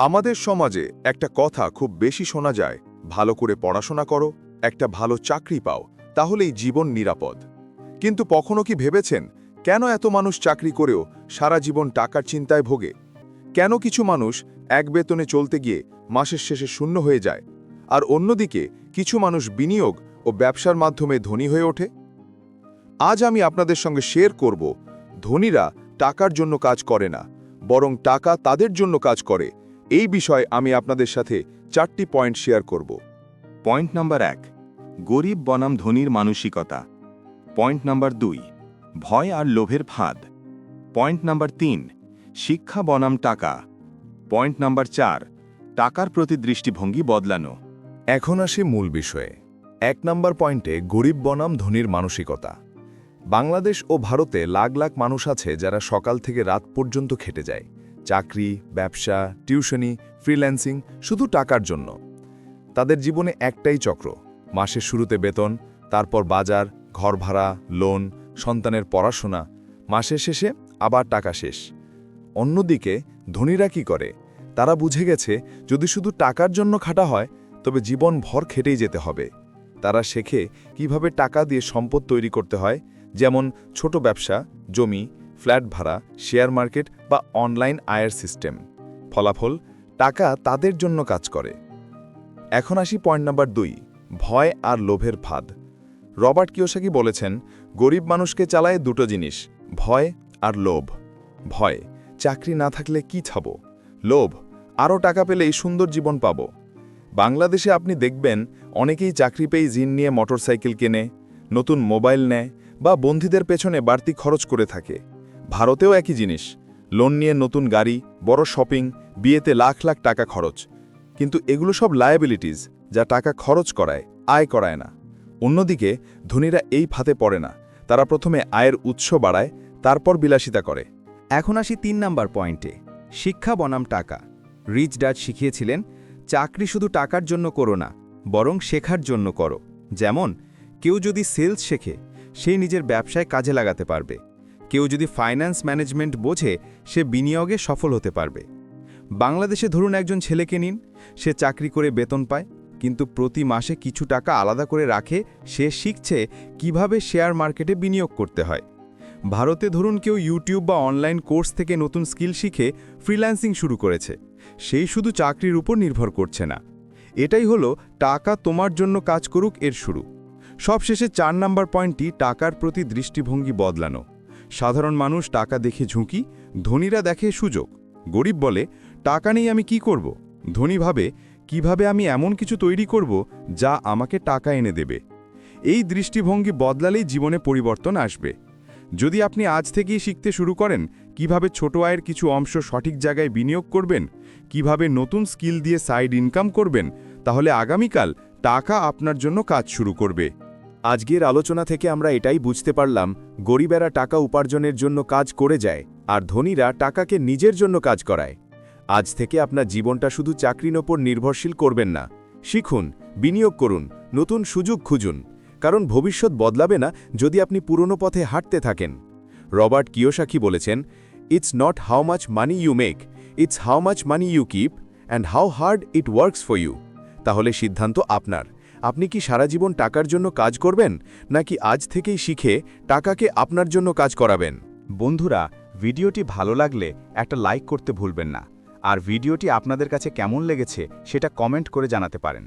আমাদের সমাজে একটা কথা খুব বেশি শোনা যায়, ভালো করে পড়াশোনা করো, একটা ভালো চাকরি পাও, তাহলেই জীবন নিরাপদ। কিন্তু কখনো কি ভেবেছেন কেন এত মানুষ চাকরি করেও সারা জীবন টাকার চিন্তায় ভোগে? কেন কিছু মানুষ এক বেতনে চলতে গিয়ে মাসের শেষে শূন্য হয়ে যায়, আর অন্যদিকে কিছু মানুষ বিনিয়োগ ও ব্যবসার মাধ্যমে ধনী হয়ে ওঠে? আজ আমি আপনাদের সঙ্গে শেয়ার করব, ধনীরা টাকার জন্য কাজ করে না, বরং টাকা তাদের জন্য কাজ করে। এই বিষয়ে আমি আপনাদের সাথে 4টি পয়েন্ট শেয়ার করব। পয়েন্ট নাম্বার 1, গরিব বনাম ধনীর মানসিকতা। পয়েন্ট নাম্বার 2, ভয় আর লোভের ফাঁদ। পয়েন্ট নাম্বার 3, শিক্ষা বনাম টাকা। পয়েন্ট নাম্বার 4, টাকার প্রতি দৃষ্টিভঙ্গি বদলানো। এখন আসি মূল বিষয়ে। 1 নম্বর পয়েন্টে গরিব বনাম ধনীর মানসিকতা। বাংলাদেশ ও ভারতে লাখ লাখ মানুষ আছে যারা সকাল থেকে রাত পর্যন্ত খেটে যায়, চাকরি, ব্যবসা, টিউশনি, ফ্রিল্যান্সিং, শুধু টাকার জন্য। তাদের জীবনে একটাই চক্র, মাসের শুরুতে বেতন, তারপর বাজার, ঘর ভাড়া, লোন, সন্তানের পড়াশোনা, মাসের শেষে আবার টাকা শেষ। অন্যদিকে ধনীরা কি করে? তারা বুঝে গেছে যদি শুধু টাকার জন্য খাটা হয় তবে জীবন ভর খেটেই যেতে হবে। তারা শেখে কিভাবে টাকা দিয়ে সম্পদ তৈরি করতে হয়, যেমন ছোট ব্যবসা, জমি, ফ্ল্যাট ভাড়া, শেয়ার মার্কেট বা অনলাইন আয়ের সিস্টেম। ফলাফল, টাকা তাদের জন্য কাজ করে। এখন আসি পয়েন্ট নাম্বার 2, ভয় আর লোভের ফাঁদ। রবার্ট কিওসাকি বলেছেন, গরিব মানুষকে চালায় দুটো জিনিস, ভয় আর লোভ। ভয়, চাকরি না থাকলে কি খাবো? লোভ, আরও টাকা পেলেই সুন্দর জীবন পাব। বাংলাদেশে আপনি দেখবেন অনেকেই চাকরি পেয়ে ঋণ নিয়ে মোটরসাইকেল কেনে, নতুন মোবাইল নেয় বা বন্ধুদের পেছনে বাড়তি খরচ করে থাকে। ভারতেও একই জিনিস, লোন নিয়ে নতুন গাড়ি, বড় শপিং, বিয়েতে লাখ লাখ টাকা খরচ। কিন্তু এগুলো সব লায়াবিলিটিস, যা টাকা খরচ করায়, আয় করায় না। অন্যদিকে ধনীরা এই ফাঁদে পড়ে না। তারা প্রথমে আয়ের উৎস বাড়ায়, তারপর বিলাসিতা করে। এখন আসি 3 নাম্বার পয়েন্টে, শিক্ষা বনাম টাকা। রিচ ড্যাড শিখিয়েছিলেন, চাকরি শুধু টাকার জন্য করো না, বরং শেখার জন্য করো। যেমন কেউ যদি সেলস শেখে, সে নিজের ব্যবসায় কাজে লাগাতে পারবে। কেউ যদি ফাইন্যান্স ম্যানেজমেন্ট বোঝে, সে বিনিয়োগে সফল হতে পারবে। বাংলাদেশে ধরুন একজন ছেলেকে নিন, সে চাকরি করে বেতন পায়, কিন্তু প্রতি মাসে কিছু টাকা আলাদা করে রাখে। সে শিখছে কিভাবে শেয়ার মার্কেটে বিনিয়োগ করতে হয়। ভারতে ধরুন কেউ ইউটিউব বা অনলাইন কোর্স থেকে নতুন স্কিল শিখে ফ্রিল্যান্সিং শুরু করেছে। সেই শুধু চাকরির উপর নির্ভর করছে না। এটাই হলো টাকা তোমার জন্য কাজ করুক এর শুরু। সবশেষে 4 নাম্বার পয়েন্টটি, টাকার প্রতি দৃষ্টিভঙ্গি বদলানো। সাধারণ মানুষ টাকা দেখে ঝুঁকি, ধনীরা দেখে সুযোগ। গরিব বলে, টাকা নেই আমি কি করব? ধনী ভাবে, কিভাবে আমি এমন কিছু তৈরি করব যা আমাকে টাকা এনে দেবে। এই দৃষ্টিভঙ্গি বদলালেই জীবনে পরিবর্তন আসবে। যদি আপনি আজ থেকেই শিখতে শুরু করেন কিভাবে ছোট আয়ের কিছু অংশ সঠিক জায়গায় বিনিয়োগ করবেন, কিভাবে নতুন স্কিল দিয়ে সাইড ইনকাম করবেন, তাহলে আগামীকাল টাকা আপনার জন্য কাজ শুরু করবে। আজকের আলোচনা থেকে আমরা এটাই বুঝতে পারলাম, গরিবেরা টাকা উপার্জনের জন্য কাজ করে যায়, আর ধনীরা টাকাকে নিজের জন্য কাজ করায়। আজ থেকে আপনার জীবনটা শুধু চাকরির ওপর নির্ভরশীল করবেন না। শিখুন, বিনিয়োগ করুন, নতুন সুযোগ খুঁজুন, কারণ ভবিষ্যৎ বদলাবে না যদি আপনি পুরনো পথে হাঁটতে থাকেন। রবার্ট কিওসাকি বলেছেন, it's not how much money you make, it's how much money you keep and how hard it works for you. তাহলে সিদ্ধান্ত আপনার। আপনি কি সারা জীবন টাকার জন্য কাজ করবেন, নাকি আজ থেকেই শিখে টাকাকে আপনার জন্য কাজ করাবেন? বন্ধুরা, ভিডিওটি ভালো লাগলে একটা লাইক করতে ভুলবেন না, আর ভিডিওটি আপনাদের কাছে কেমন লেগেছে সেটা কমেন্ট করে জানাতে পারেন।